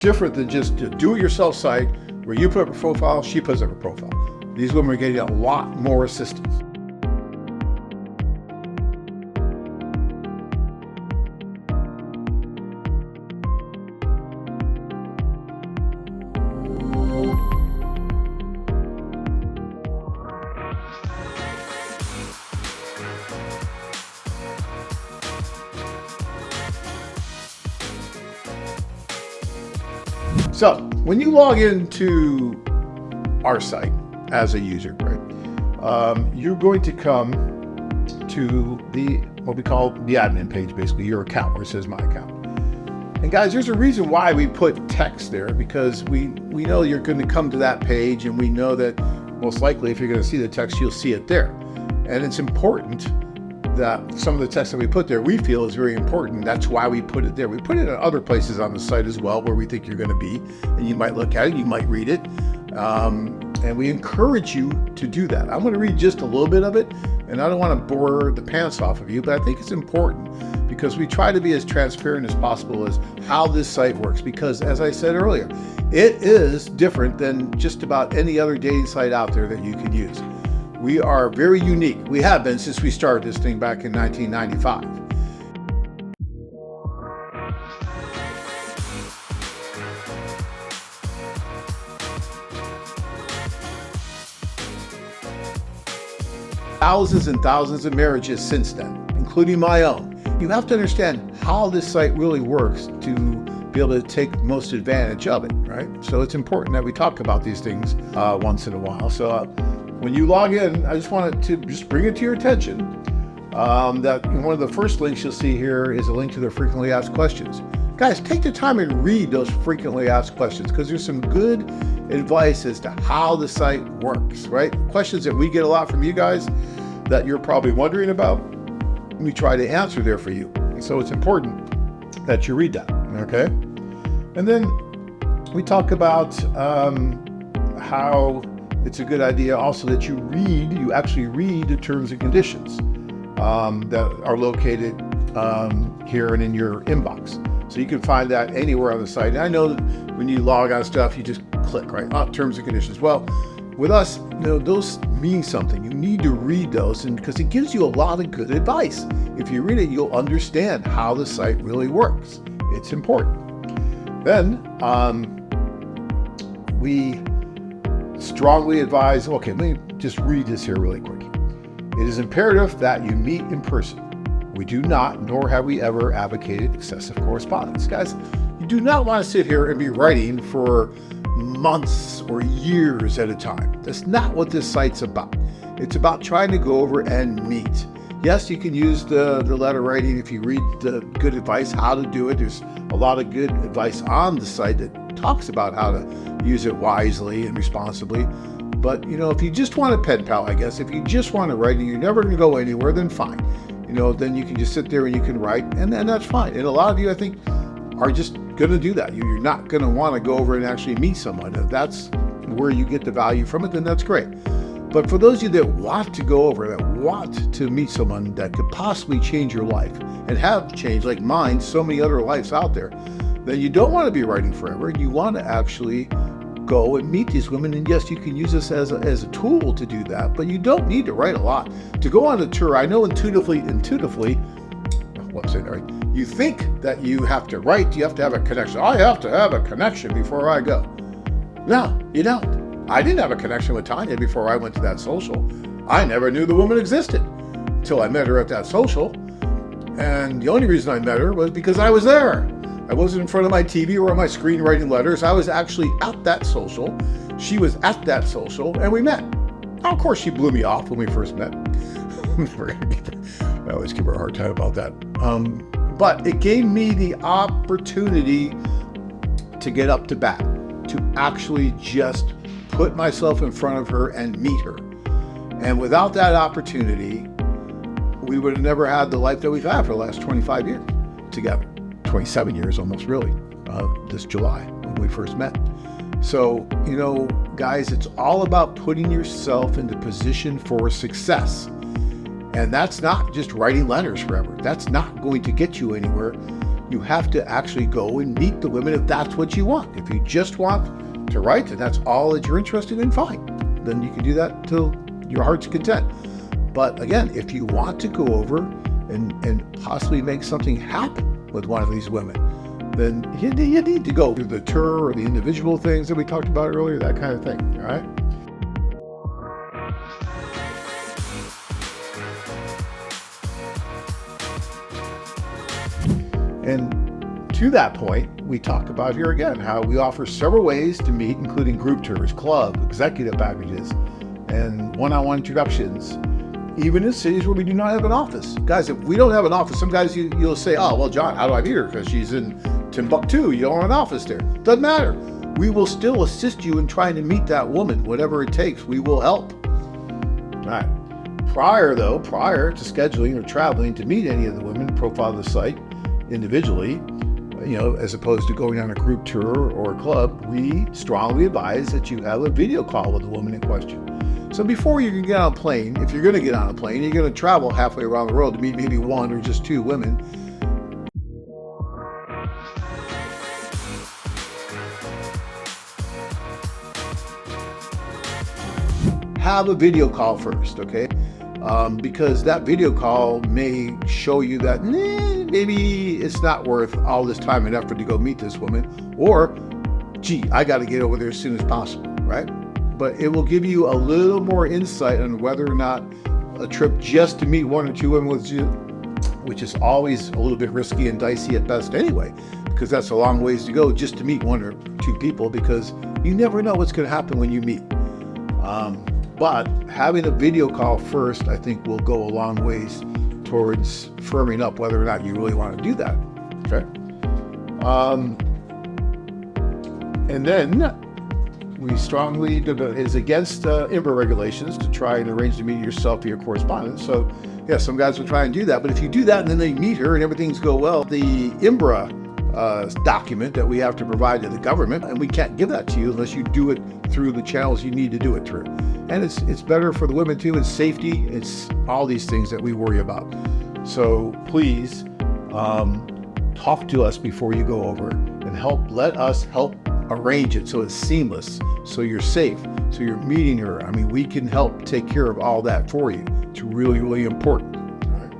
Different than just a do-it-yourself site where you put up a profile, she puts up a profile. These women are getting a lot more assistance. So when you log into our site as a user, right, you're going to come to what we call the admin page, basically your account where it says my account. And guys, there's a reason why we put text there, because we know you're going to come to that page, and we know that most likely if you're going to see the text, you'll see it there. And it's important that some of the text that we put there, we feel is very important. That's why we put it there. We put it in other places on the site as well, where we think you're going to be, and you might look at it, you might read it. And we encourage you to do that. I'm going to read just a little bit of it, and I don't want to bore the pants off of you, but I think it's important because we try to be as transparent as possible as how this site works. Because as I said earlier, it is different than just about any other dating site out there that you can use. We are very unique. We have been since we started this thing back in 1995. Thousands and thousands of marriages since then, including my own. You have to understand how this site really works to be able to take most advantage of it, right? So it's important that we talk about these things once in a while. So when you log in, I just wanted to just bring it to your attention that one of the first links you'll see here is a link to the frequently asked questions. Guys, take the time and read those frequently asked questions, because there's some good advice as to how the site works, right? Questions that we get a lot from you guys that you're probably wondering about, we try to answer there for you. So it's important that you read that, okay? And then we talk about how it's a good idea also that you actually read the terms and conditions that are located here and in your inbox. So you can find that anywhere on the site. And I know that when you log on stuff, you just click, right? Terms and conditions. Well, with us, those mean something. You need to read those, and because it gives you a lot of good advice. If you read it, you'll understand how the site really works. It's important. Then we strongly advise, okay, let me just read this here really quick. It is imperative that you meet in person. We do not, nor have we ever advocated excessive correspondence. Guys, you do not want to sit here and be writing for months or years at a time. That's not what this site's about. It's about trying to go over and meet. Yes, you can use the letter writing if you read the good advice, how to do it. There's a lot of good advice on the site that talks about how to use it wisely and responsibly. But, if you just want a pen pal, I guess, if you just want to write and you're never going to go anywhere, then fine. Then you can just sit there and you can write, and then that's fine. And a lot of you, I think, are just going to do that. You're not going to want to go over and actually meet someone. If that's where you get the value from it, then that's great. But for those of you that want to go over, that want to meet someone that could possibly change your life and have changed, like mine, so many other lives out there, then you don't want to be writing forever. You want to actually go and meet these women. And yes, you can use this as a tool to do that, but you don't need to write a lot. To go on a tour, I know intuitively, you think that you have to write, you have to have a connection. I have to have a connection before I go. No, you don't. I didn't have a connection with Tanya before I went to that social. I never knew the woman existed until I met her at that social. And the only reason I met her was because I was there. I wasn't in front of my TV or on my screen writing letters. I was actually at that social. She was at that social, and we met. Now, of course, she blew me off when we first met. I always give her a hard time about that. But it gave me the opportunity to get up to bat, to actually just put myself in front of her and meet her. And without that opportunity, we would have never had the life that we've had for the last 25 years together. 27 years almost, really, this July when we first met. So, guys, it's all about putting yourself into position for success. And that's not just writing letters forever. That's not going to get you anywhere. You have to actually go and meet the women if that's what you want. If you just want to write and that's all that you're interested in, fine. Then you can do that till your heart's content. But again, if you want to go over and possibly make something happen with one of these women, then you need to go through the tour or the individual things that we talked about earlier, that kind of thing, all right? And to that point, we talked about here again how we offer several ways to meet, including group tours, club, executive packages, and one-on-one introductions, even in cities where we do not have an office. Guys, if we don't have an office, some guys you'll say, oh, well, John, how do I meet her? Because she's in Timbuktu, you don't have an office there. Doesn't matter. We will still assist you in trying to meet that woman, whatever it takes, we will help. All right. Prior to scheduling or traveling to meet any of the women, profile the site individually, as opposed to going on a group tour or a club, we strongly advise that you have a video call with the woman in question. So before you can get on a plane, if you're going to get on a plane, you're going to travel halfway around the world to meet maybe one or just two women. Have a video call first, okay? Because that video call may show you that maybe it's not worth all this time and effort to go meet this woman, or gee, I got to get over there as soon as possible, right? But it will give you a little more insight on whether or not a trip just to meet one or two women with you, which is always a little bit risky and dicey at best anyway, because that's a long ways to go just to meet one or two people, because you never know what's going to happen when you meet. But having a video call first, I think, will go a long ways towards firming up whether or not you really want to do that. Okay. And then we strongly is against IMBRA regulations to try and arrange to meet yourself via correspondence. So yeah, some guys will try and do that, but if you do that and then they meet her and everything's go well, the IMBRA document that we have to provide to the government, and we can't give that to you unless you do it through the channels you need to do it through. And it's better for the women too. It's safety. It's all these things that we worry about. So please talk to us before you go over and let us help arrange it so it's seamless, so you're safe, so you're meeting her. I mean, we can help take care of all that for you. It's really, really important. All right.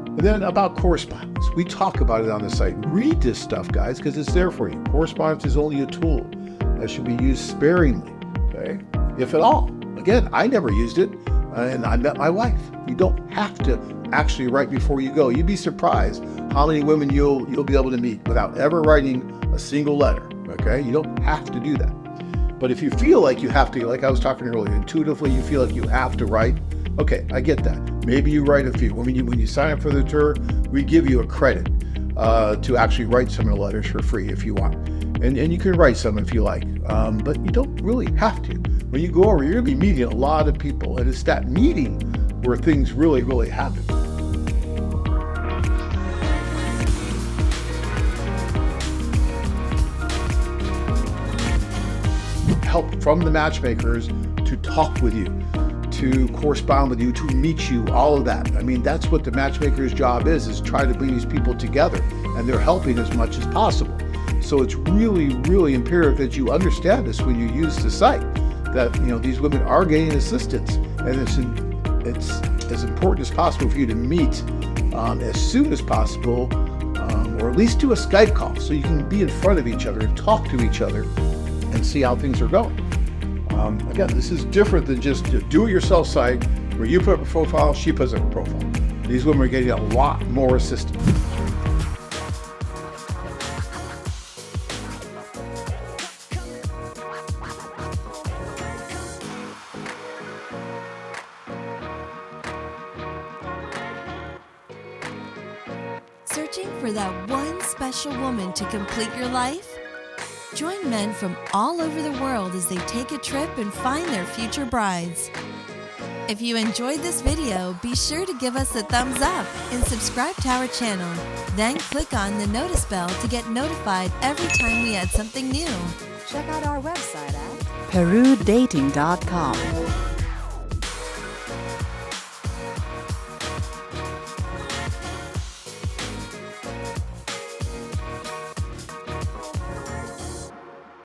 And then about correspondence, we talk about it on the site. Read this stuff, guys, because it's there for you. Correspondence is only a tool that should be used sparingly, okay? If at all. Again, I never used it, and I met my wife. You don't have to actually write before you go. You'd be surprised how many women you'll be able to meet without ever writing a single letter, okay? You don't have to do that. But if you feel like you have to, like I was talking earlier, intuitively you feel like you have to write, okay, I get that. Maybe you write a few. When you sign up for the tour, we give you a credit to actually write some of the letters for free if you want. And you can write some if you like, but you don't really have to. When you go over, you're going to be meeting a lot of people, and it's that meeting where things really, really happen. Help from the matchmakers to talk with you, to correspond with you, to meet you, all of that. I mean, that's what the matchmaker's job is try to bring these people together, and they're helping as much as possible. So it's really, really imperative that you understand this when you use the site, that these women are getting assistance, and it's as important as possible for you to meet as soon as possible, or at least do a Skype call so you can be in front of each other and talk to each other and see how things are going. Again, this is different than just a do-it-yourself site where you put up a profile, she puts up a profile. These women are getting a lot more assistance. Searching for that one special woman to complete your life? Join men from all over the world as they take a trip and find their future brides. If you enjoyed this video, be sure to give us a thumbs up and subscribe to our channel. Then click on the notice bell to get notified every time we add something new. Check out our website at perudating.com.